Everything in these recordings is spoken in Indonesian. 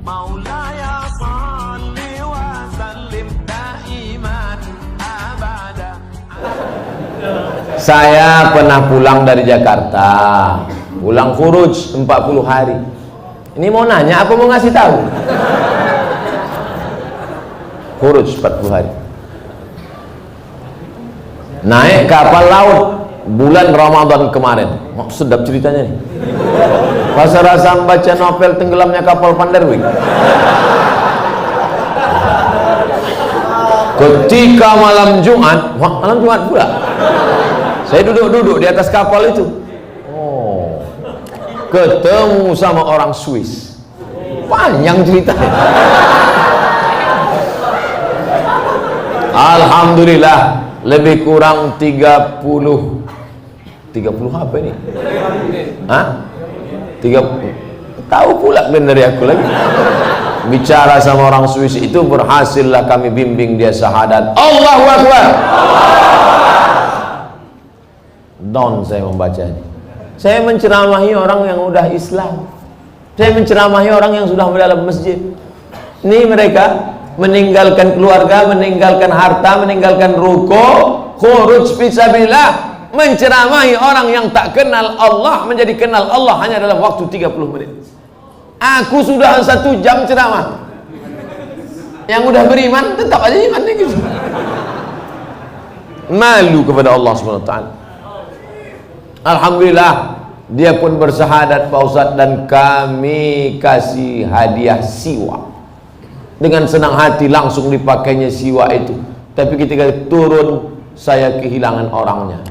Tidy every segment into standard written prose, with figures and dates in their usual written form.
Maulaya salli wa sallim daiman abada. Saya pernah pulang dari Jakarta, pulang khuruj 40 hari. Ini mau nanya apa mau ngasih tahu? Khuruj 40 hari. Naik kapal laut bulan Ramadan kemarin. Oh, sedap ceritanya nih. Rasa-rasa membaca novel tenggelamnya kapal Panderwijk. Ketika malam Jumat, malam Jumat pula, saya duduk-duduk di atas kapal itu. Oh, ketemu sama orang Swiss. Panjang ceritanya. Alhamdulillah, lebih kurang 30 apa ini? Hah? 30. Tahu pula dari aku lagi. Bicara sama orang Swiss itu, berhasillah kami bimbing dia syahadat. Allahu Akbar. Down saya membacanya. Saya menceramahi orang yang udah Islam. Saya menceramahi orang yang sudah dalam masjid. Ini mereka meninggalkan keluarga, meninggalkan harta, meninggalkan ruko, khuruj fisabilillah, menceramahi orang yang tak kenal Allah menjadi kenal Allah hanya dalam waktu 30 menit. Aku sudah 1 jam ceramah. Yang udah beriman tetap aja imannya gitu. Malu kepada Allah SWT. Alhamdulillah, dia pun bersyahadat Pak Ustadz, dan kami kasih hadiah siwa. Dengan senang hati langsung dipakainya siwa itu. Tapi ketika turun, saya kehilangan orangnya.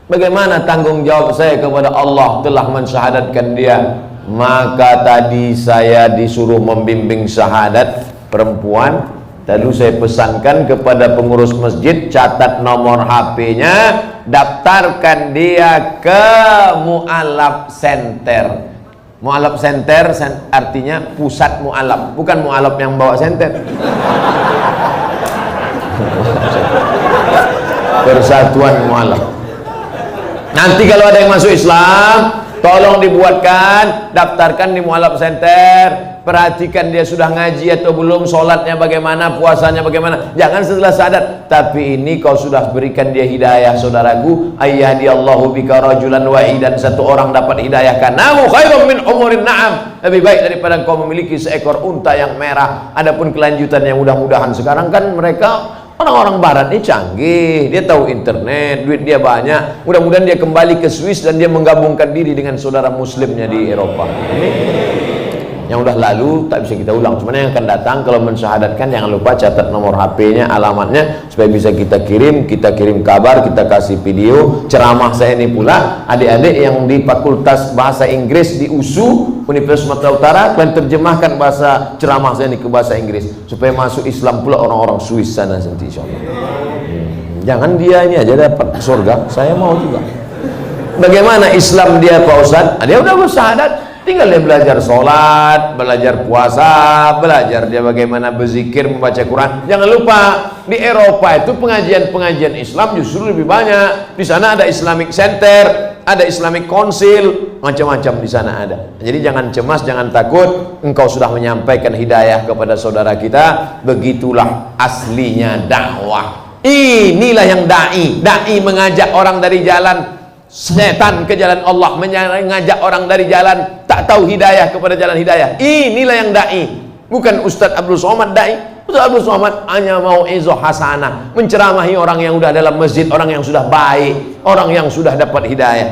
Bagaimana tanggung jawab saya kepada Allah telah mensyahadatkan dia? Maka tadi saya disuruh membimbing syahadat perempuan. Lalu saya pesankan kepada pengurus masjid, catat nomor HP-nya, daftarkan dia ke Mu'alaf Center. Mu'alaf Center artinya pusat mu'alaf, bukan mu'alaf yang bawa senter. Persatuan mu'alaf. Nanti kalau ada yang masuk Islam, tolong dibuatkan, daftarkan di Mu'alaf Center. Perhatikan dia sudah ngaji atau belum, sholatnya bagaimana, puasanya bagaimana. Jangan setelah syahadat. Tapi ini kau sudah berikan dia hidayah, saudaraku. Ayyadiyallahu bika rajulan wahidan, satu orang dapat hidayah kanamu khairum min umurin na'am, lebih baik daripada kau memiliki seekor unta yang merah. Adapun kelanjutannya, mudah-mudahan sekarang kan mereka orang-orang barat ini canggih, dia tahu internet, duit dia banyak. Mudah-mudahan dia kembali ke Swiss dan dia menggabungkan diri dengan saudara muslimnya di Eropa. Ini yang udah lalu tak bisa kita ulang. Cuma yang akan datang kalau mensyahadatkan, jangan lupa catat nomor HP-nya, alamatnya, supaya bisa kita kirim kabar, kita kasih video ceramah saya ini pula. Adik-adik yang di Fakultas Bahasa Inggris di USU Universitas Sumatera Utara, kalian terjemahkan bahasa ceramah saya ini ke bahasa Inggris supaya masuk Islam pula orang-orang Swiss sana nanti, insyaallah. Jangan dia ini aja dapat surga, saya mau juga. Bagaimana Islam dia Pak Ustadz? Dia udah bersyahadat, tinggal dia belajar sholat, belajar puasa, belajar dia bagaimana berzikir, membaca Quran. Jangan lupa, di Eropa itu pengajian-pengajian Islam justru lebih banyak. Di sana ada Islamic Center, ada Islamic Council, macam-macam di sana ada. Jadi jangan cemas, jangan takut. Engkau sudah menyampaikan hidayah kepada saudara kita. Begitulah aslinya dakwah. Inilah yang dai. Dai mengajak orang dari jalan setan ke jalan Allah, mengajak orang dari jalan tak tahu hidayah kepada jalan hidayah. Inilah yang dai, bukan Ustadz Abdul Somad dai. Ustadz Abdul Somad hanya mau izoh hasanah, menceramahi orang yang sudah dalam masjid, orang yang sudah baik, orang yang sudah dapat hidayah.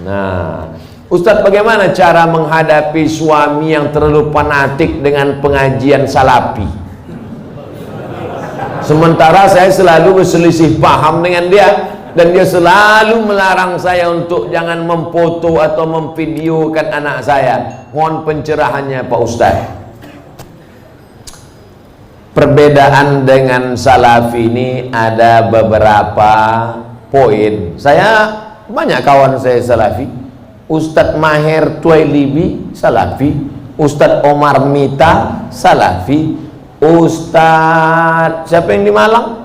Nah, Ustadz, bagaimana cara menghadapi suami yang terlalu fanatik dengan pengajian salafi? Sementara saya selalu berselisih paham dengan dia, dan dia selalu melarang saya untuk jangan memfoto atau memvideokan anak saya. Mohon pencerahannya Pak Ustaz. Perbedaan dengan salafi ini ada beberapa poin. Saya banyak kawan saya salafi. Ustadz Maher Tuailibi salafi, Ustadz Omar Mita salafi, Ustadz siapa yang di Malang?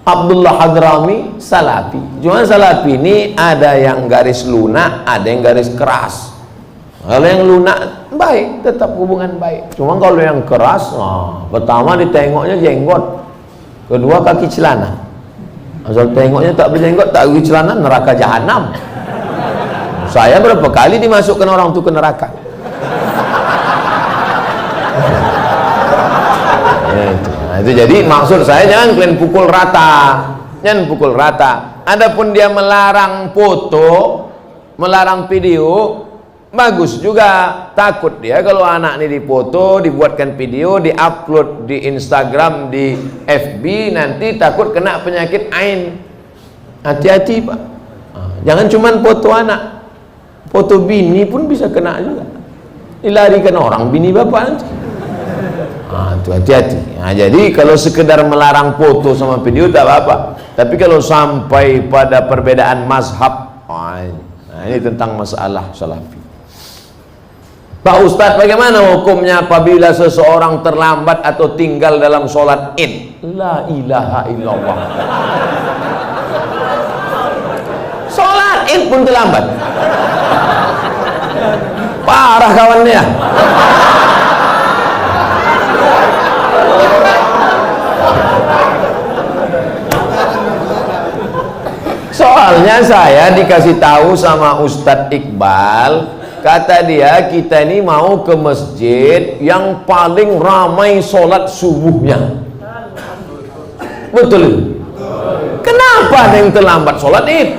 Abdullah Hadrami salafi. Cuma salafi ini ada yang garis lunak, ada yang garis keras. Kalau yang lunak baik, tetap hubungan baik. Cuma kalau yang keras, pertama ditengoknya jenggot, kedua kaki celana. Asal tengoknya tak berjenggot, tak kaki celana, neraka jahanam. Saya berapa kali dimasukkan orang itu ke neraka. Itu jadi maksud saya, jangan kalian pukul rata, jangan pukul rata. Adapun dia melarang foto, melarang video, bagus juga. Takut dia kalau anak ini dipoto, dibuatkan video, diupload di Instagram, di FB, nanti takut kena penyakit ain. Hati-hati Pak. Jangan cuma foto anak, foto bini pun bisa kena juga. Dilarikan orang bini bapak nanti. Itu hati-hati. Jadi kalau sekedar melarang foto sama video tak apa-apa. Tapi kalau sampai pada perbedaan mazhab, ini tentang masalah salafi. Pak Ustadz, bagaimana hukumnya apabila seseorang terlambat atau tinggal dalam sholat id? La ilaha illallah. Sholat id pun terlambat. Parah kawannya. Soalnya saya dikasih tahu sama Ustadz Iqbal, kata dia, kita ini mau ke masjid yang paling ramai sholat subuhnya. Betul? Kenapa ada yang terlambat sholat id?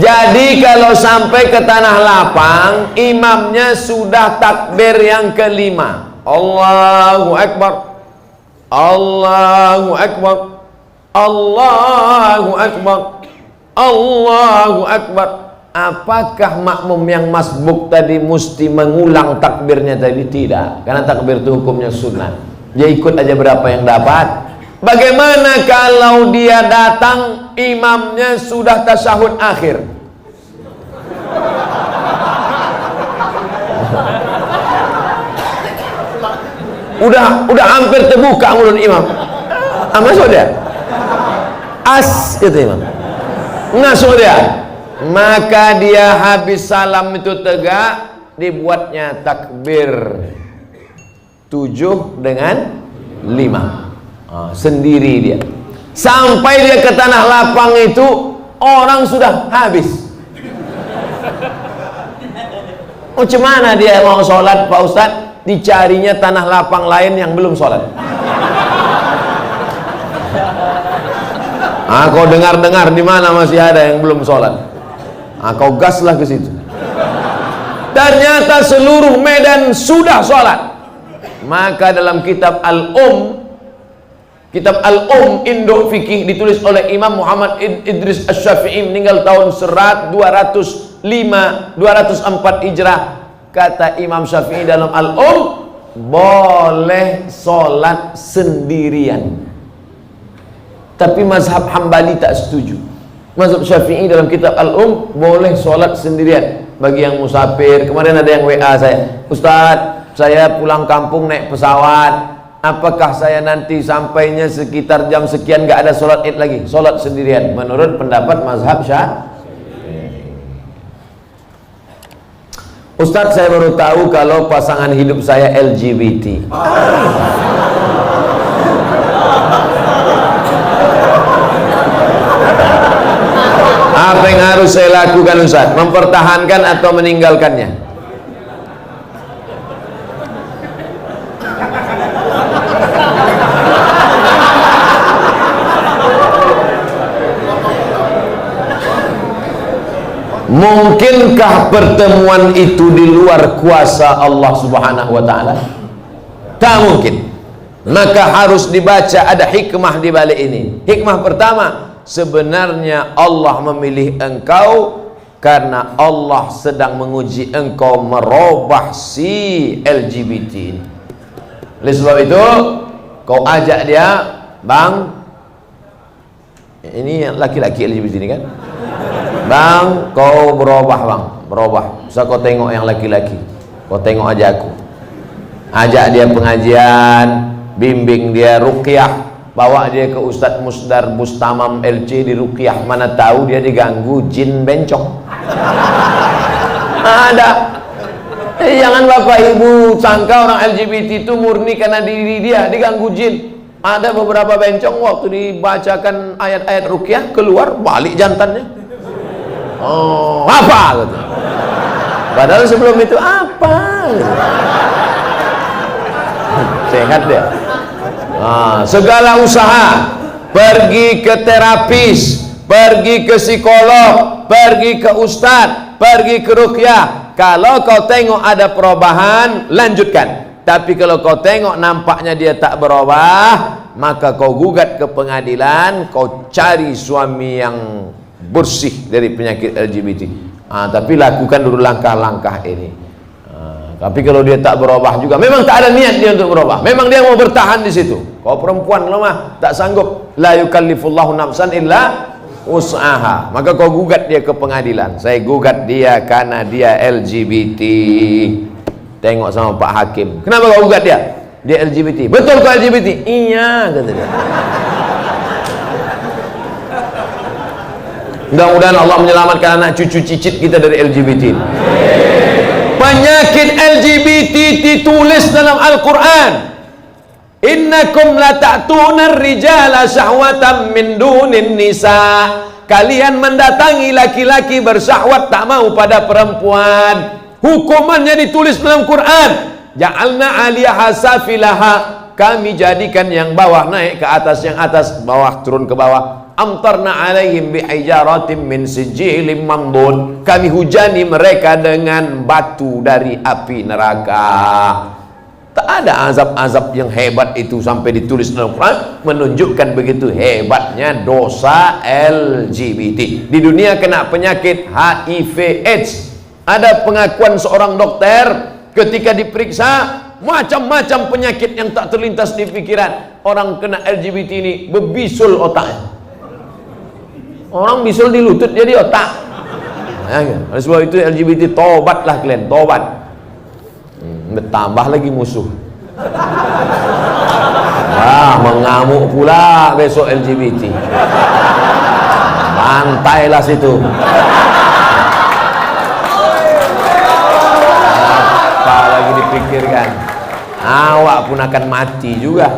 Jadi kalau sampai ke tanah lapang, imamnya sudah takbir yang kelima, Allahu Akbar, Allahu Akbar, Allahu Akbar, Allahu Akbar. Apakah makmum yang masbuk tadi mesti mengulang takbirnya tadi? Tidak, karena takbir itu hukumnya sunnah. Dia ikut aja berapa yang dapat. Bagaimana kalau dia datang imamnya sudah tasyahud akhir? Udah hampir terbuka mulut imam. Masuk dia. Itu imam. Masuk dia. Maka dia habis salam itu tegak, dibuatnya takbir 7 dengan 5. Sendiri dia. Sampai dia ke tanah lapang itu, orang sudah habis. Macam mana dia mau sholat Pak Ustadz? Dicarinya tanah lapang lain yang belum sholat. Kau dengar-dengar di mana masih ada yang belum sholat. Kau gaslah ke situ. Ternyata seluruh Medan sudah sholat. Maka dalam kitab Kitab Al-Um Indo Fikih ditulis oleh Imam Muhammad Idris Asy-Syafi'i, meninggal tahun 204 Hijrah. Kata Imam Syafi'i dalam Al-Um, boleh sholat sendirian. Tapi mazhab Hambali tak setuju. Mazhab Syafi'i dalam kitab Al-Um boleh sholat sendirian. Bagi yang musafir, kemarin ada yang WA saya, Ustadz, saya pulang kampung naik pesawat, apakah saya nanti sampainya sekitar jam sekian gak ada sholat id lagi? Sholat sendirian menurut pendapat mazhab Syafi'i. Ustadz, saya baru tahu kalau pasangan hidup saya LGBT. Apa yang harus saya lakukan Ustadz? Mempertahankan atau meninggalkannya? Mungkinkah pertemuan itu di luar kuasa Allah Subhanahu wa ta'ala? Tak mungkin. Maka harus dibaca, ada hikmah di balik ini. Hikmah pertama, sebenarnya Allah memilih engkau karena Allah sedang menguji engkau merubah si LGBT ini. Oleh sebab itu, kau ajak dia, bang, ini laki-laki LGBT ini kan, bang, kau berubah bang, berubah. Bisa kau tengok yang laki-laki, kau tengok aja aku. Ajak dia pengajian, bimbing dia ruqyah, bawa dia ke Ustadz Musdar Bustamam LC di ruqyah. Mana tahu dia diganggu jin bencong. Ada. Jangan bapak ibu sangka orang LGBT itu murni karena diri dia diganggu jin. Ada beberapa bencong waktu dibacakan ayat-ayat ruqyah keluar balik jantannya. Oh, apa gitu. Padahal sebelum itu apa? Gitu. Sehat dia. Segala usaha, pergi ke terapis, pergi ke psikolog, pergi ke ustadz, pergi ke ruqyah. Kalau kau tengok ada perubahan, lanjutkan. Tapi kalau kau tengok nampaknya dia tak berubah, maka kau gugat ke pengadilan, kau cari suami yang bersih dari penyakit LGBT. Tapi lakukan dulu langkah-langkah ini. Tapi kalau dia tak berubah juga, memang tak ada niat dia untuk berubah, memang dia mau bertahan di situ. Kau perempuan lemah, tak sanggup. La yukallifullahu nafsan illa usaha, maka kau gugat dia ke pengadilan. Saya gugat dia karena dia LGBT. Tengok sama Pak Hakim, kenapa kau gugat dia? Dia LGBT. Betul kau LGBT? Iya, kata dia. Mudah-mudahan Allah menyelamatkan anak cucu cicit kita dari LGBT. Penyakit LGBT ditulis dalam Al-Quran. Innakum la ta'tuna rijala syahwatan min dunin nisa. Kalian mendatangi laki-laki bersahwat tak mau pada perempuan. Hukumannya ditulis dalam Quran. Ja'alna 'aliyaha safilaha. Kami jadikan yang bawah naik ke atas, yang atas bawah turun ke bawah. Amtarna 'alaihim bi'ijaratin min sijilin mamdud. Kami hujani mereka dengan batu dari api neraka. Tak ada azab-azab yang hebat itu sampai ditulis dalam Quran, menunjukkan begitu hebatnya dosa LGBT. Di dunia kena penyakit HIV AIDS. Ada pengakuan seorang dokter ketika diperiksa, macam-macam penyakit yang tak terlintas di pikiran. Orang kena LGBT ini berbisul otaknya. Orang bisul di lutut jadi otak. Oleh sebab itu LGBT, tobatlah kalian, tobat. Bertambah lagi musuh. Mengamuk pula besok LGBT. Bantailah situ. Apa lagi dipikirkan? Awak pun akan mati juga.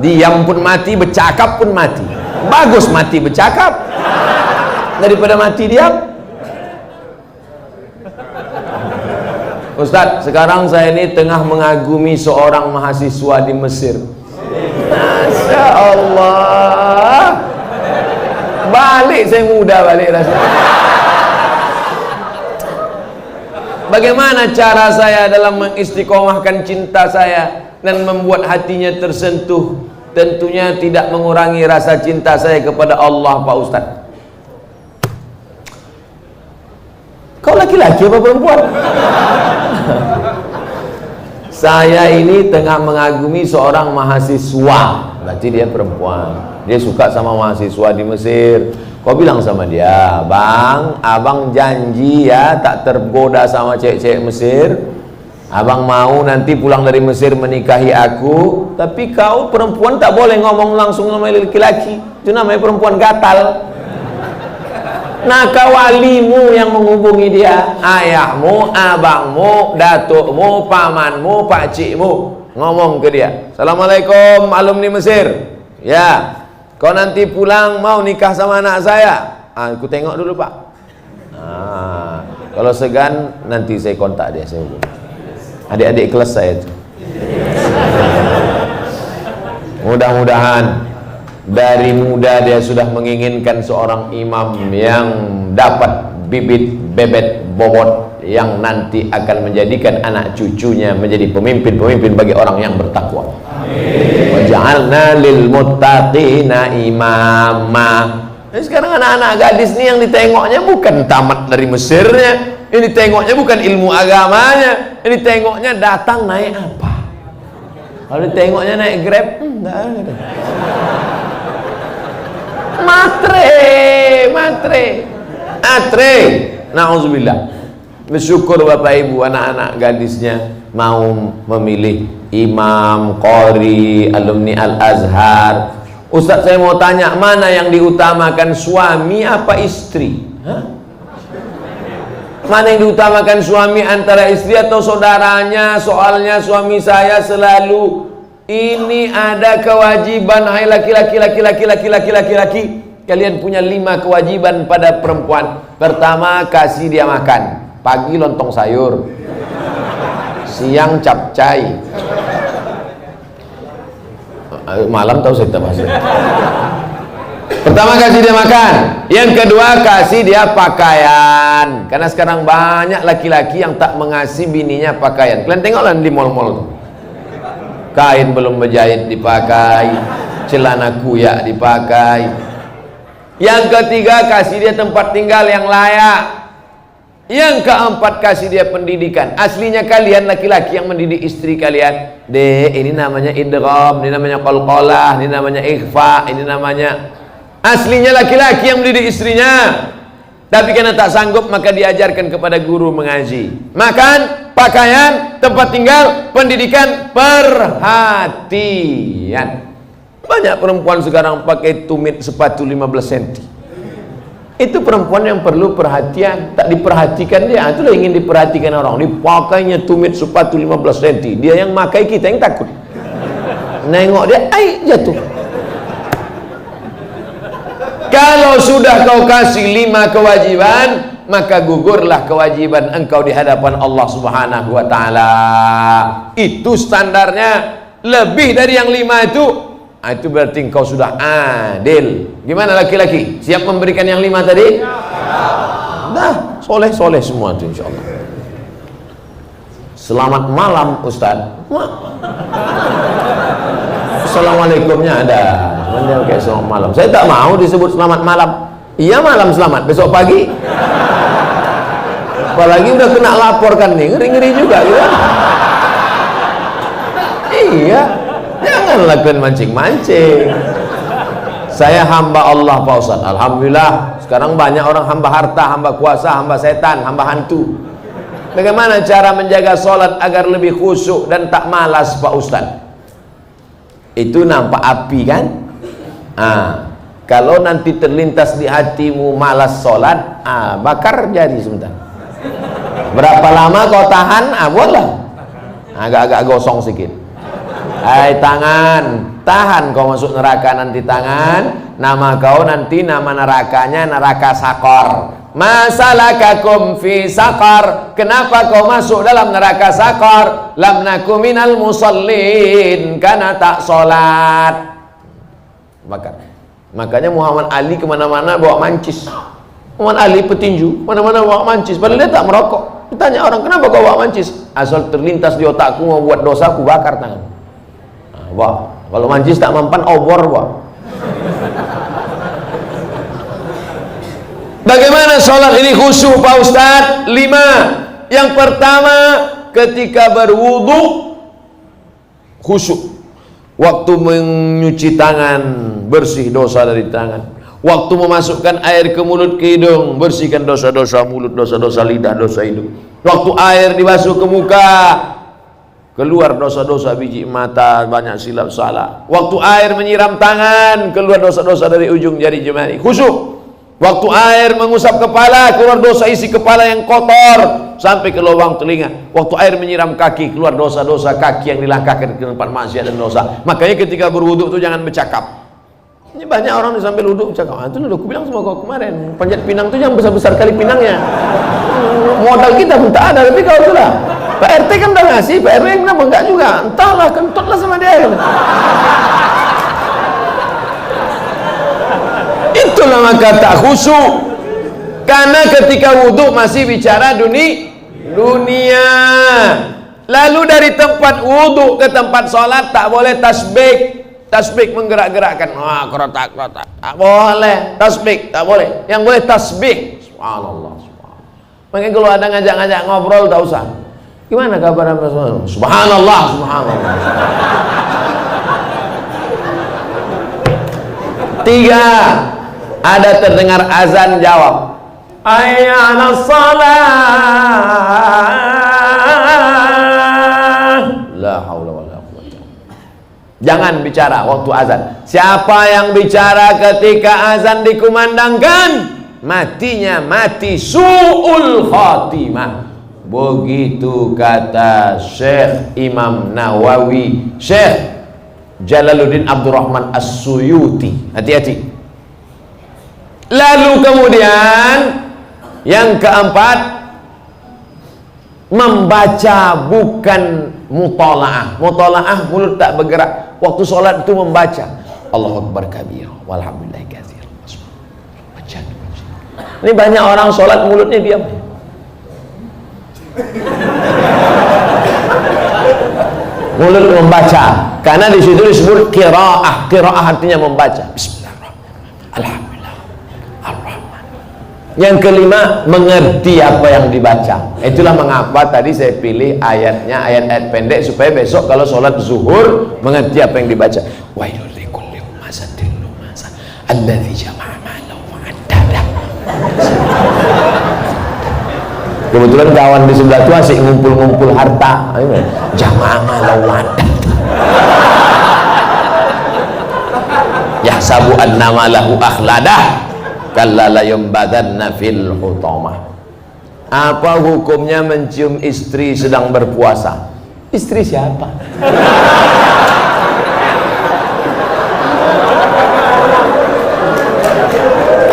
Diam pun mati, bercakap pun mati. Bagus mati bercakap daripada mati diam. Ustaz, sekarang saya ini tengah mengagumi seorang mahasiswa di Mesir. Masya Allah. Balik saya muda balik rasanya. Bagaimana cara saya dalam mengistiqomahkan cinta saya dan membuat hatinya tersentuh? Tentunya tidak mengurangi rasa cinta saya kepada Allah, Pak Ustaz. Kau laki-laki apa perempuan? Saya ini tengah mengagumi seorang mahasiswa. Berarti dia perempuan. Dia suka sama mahasiswa di Mesir. Kau bilang sama dia, Bang, abang janji ya tak tergoda sama cewek-cewek Mesir. Abang mau nanti pulang dari Mesir menikahi aku. Tapi kau perempuan tak boleh ngomong langsung sama laki-laki. Itu namanya perempuan gatal. Nah, walimu yang menghubungi dia, ayahmu, abangmu, datukmu, pamanmu, pakcikmu, ngomong ke dia, Assalamualaikum alumni Mesir. Ya, kau nanti pulang mau nikah sama anak saya. Aku tengok dulu Pak. Kalau segan nanti saya kontak dia, saya hubungi. Adik-adik kelas saya itu. Mudah-mudahan dari muda dia sudah menginginkan seorang imam yang dapat bibit bebet bobot yang nanti akan menjadikan anak cucunya menjadi pemimpin-pemimpin bagi orang yang bertakwa. Waj'alna lil muttaqina imama. Sekarang anak-anak gadis nih yang ditengoknya bukan tamat dari Mesirnya, ini tengoknya bukan ilmu agamanya, ini tengoknya datang naik apa. Kalau ditengoknya naik Grab, enggak ada. Matre. Nauzubillah. Bersyukur Bapak Ibu anak-anak gadisnya mau memilih imam, qori, alumni Al-Azhar. Ustaz, saya mau tanya, mana yang diutamakan, suami apa istri? Mana yang diutamakan suami antara istri atau saudaranya? Soalnya suami saya selalu ini ada kewajiban. Hai laki-laki, kalian punya 5 kewajiban pada perempuan. Pertama, kasih dia makan. Pagi lontong sayur, siang capcay, malam tahu saya tak bahasa. Pertama, kasih dia makan. Yang kedua, kasih dia pakaian. Karena sekarang banyak laki-laki yang tak mengasihi bininya pakaian. Kalian tengoklah di mall-mall tuh. Kain belum berjahit dipakai, celana kuyak dipakai. Yang ketiga, kasih dia tempat tinggal yang layak. Yang keempat, kasih dia pendidikan. Aslinya kalian laki-laki yang mendidik istri kalian. Dek, ini namanya idgham, ini namanya qalqalah, ini namanya ikhfa, ini namanya. Aslinya laki-laki yang mendidik istrinya, tapi karena tak sanggup maka diajarkan kepada guru mengaji. Makan, pakaian, tempat tinggal, pendidikan, perhatian. Banyak perempuan sekarang pakai tumit sepatu 15 cm. Itu perempuan yang perlu perhatian, tak diperhatikan dia. Itulah ingin diperhatikan orang. Dipakainya tumit sepatu 15 cm. Dia yang makai, kita yang takut. Nengok dia, ai jatuh. Kalau sudah kau kasih 5 kewajiban, maka gugurlah kewajiban engkau di hadapan Allah Subhanahu wa taala. Itu standarnya. Lebih dari yang 5 itu berarti engkau sudah adil. Gimana laki-laki? Siap memberikan yang 5 tadi? Dah, soleh-soleh semua itu insyaallah. Selamat malam Ustaz. Assalamualaikumnya ada. Dia kayak selamat malam. Saya tak mau disebut selamat malam. Iya malam selamat, besok pagi. Apalagi udah kena laporkan nih, ngeri-ngeri juga gitu. Iya, jangan lakukan mancing-mancing. Saya hamba Allah Pak Ustaz. Alhamdulillah, sekarang banyak orang hamba harta, hamba kuasa, hamba setan, hamba hantu. Bagaimana cara menjaga sholat agar lebih khusyuk dan tak malas Pak Ustaz? Itu nampak api kan? Kalau nanti terlintas di hatimu malas sholat, bakar jadi sebentar. Berapa lama kau tahan? Buatlah. Agak-agak gosong sedikit. Hai tangan, tahan kau masuk neraka nanti tangan. Nama kau nanti nama nerakanya neraka sakor. Masalakakum fi sakar. Kenapa kau masuk dalam neraka sakar? Lam naku minal musallin, karena tak sholat. Makanya Muhammad Ali kemana-mana bawa mancis. Muhammad Ali petinju, mana-mana bawa mancis. Padahal dia tak merokok. Ditanya orang, kenapa kau bawa mancis? Asal terlintas di otakku mau buat dosa, aku bakar tangan. Kalau mancis tak mempan, obor Bagaimana sholat ini khusyuk Pak Ustadz? 5. Yang pertama, ketika berwudu khusyuk. Waktu menyuci tangan, bersih dosa dari tangan. Waktu memasukkan air ke mulut, ke hidung, bersihkan dosa-dosa mulut, dosa-dosa lidah, dosa hidung. Waktu air dibasuh ke muka, keluar dosa-dosa biji mata, banyak silap salah. Waktu air menyiram tangan, keluar dosa-dosa dari ujung jari jemari. Khusyuk. Waktu air mengusap kepala, keluar dosa isi kepala yang kotor sampai ke lubang telinga. Waktu air menyiram kaki, keluar dosa-dosa kaki yang dilangkahkan ke tempat maksiat dan dosa. Makanya ketika berwudu itu jangan bercakap. Ini banyak orang sambil wudhu bercakap. Itu udah aku bilang sama kau kemarin, panjat pinang itu yang besar-besar kali pinangnya. Modal kita pun tak ada, tapi kau itulah. Pak RT kan udah ngasih, Pak RW kenapa enggak juga? Entahlah, kentutlah sama dia. Itulah maka tak khusyuk. Karena ketika wudhu masih bicara dunia. Lalu dari tempat wudhu ke tempat sholat tak boleh tasbih. Tasbih menggerak-gerakkan. Kerotak. Tak boleh. Tasbih tak boleh. Yang boleh tasbih. Subhanallah. Makanya kalau ada ngajak-ngajak ngobrol tak usah. Gimana kabar Anda semua? Subhanallah. Tiga. Ada terdengar azan, jawab hayya 'alas shalah. La haula wala quwwata. Jangan bicara waktu azan. Siapa yang bicara ketika azan dikumandangkan, matinya mati su'ul khatimah. Begitu kata Syekh Imam Nawawi, Syekh Jalaluddin Abdurrahman As-Suyuti. Hati-hati. Lalu kemudian yang keempat, membaca bukan mutalaah. Mutalaah mulut tak bergerak. Waktu sholat itu membaca Allahu Akbar kabir walhamdulillahi katsir. Baca. Ini banyak orang sholat mulutnya diam. Mulut membaca, karena di situ disebut qiraah. Qiraah artinya membaca. Bismillahirrahmanirrahim. Alhamdulillah. Ar-Rahman. Yang kelima, mengerti apa yang dibaca. Itulah mengapa tadi saya pilih ayatnya, ayat-ayat pendek, supaya besok kalau sholat zuhur mengerti apa yang dibaca. Wailul likulli humazatin lumazah alladzi jama'a malahu wa 'addadah. Kebetulan kawan di sebelah itu asik ngumpul-ngumpul harta. Jama'a malahu wa 'addadah. Yahsabu anna malahu akhladah kalla la yumbadanna fil hutamah. Apa hukumnya mencium istri sedang berpuasa? Istri siapa?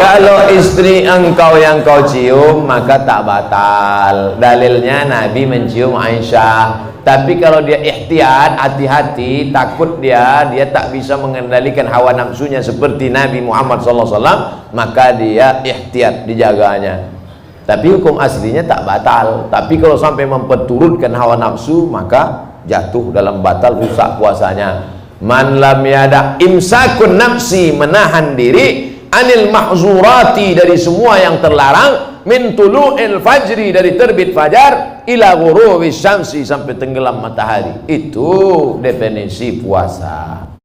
Kalau istri engkau yang kau cium maka tak batal. Dalilnya Nabi mencium Aisyah. Tapi kalau dia ihtiyat, hati-hati, takut dia tak bisa mengendalikan hawa nafsunya seperti Nabi Muhammad SAW, maka dia ihtiyat, dijaganya. Tapi hukum aslinya tak batal. Tapi kalau sampai memperturutkan hawa nafsu, maka jatuh dalam batal, rusak puasanya. Man lam yada imsakun nafsi, menahan diri, anil mahzurati, dari semua yang terlarang, min tulu'il fajri, dari terbit fajar, ila ghurubi syamsi, sampai tenggelam matahari. Itu definisi puasa.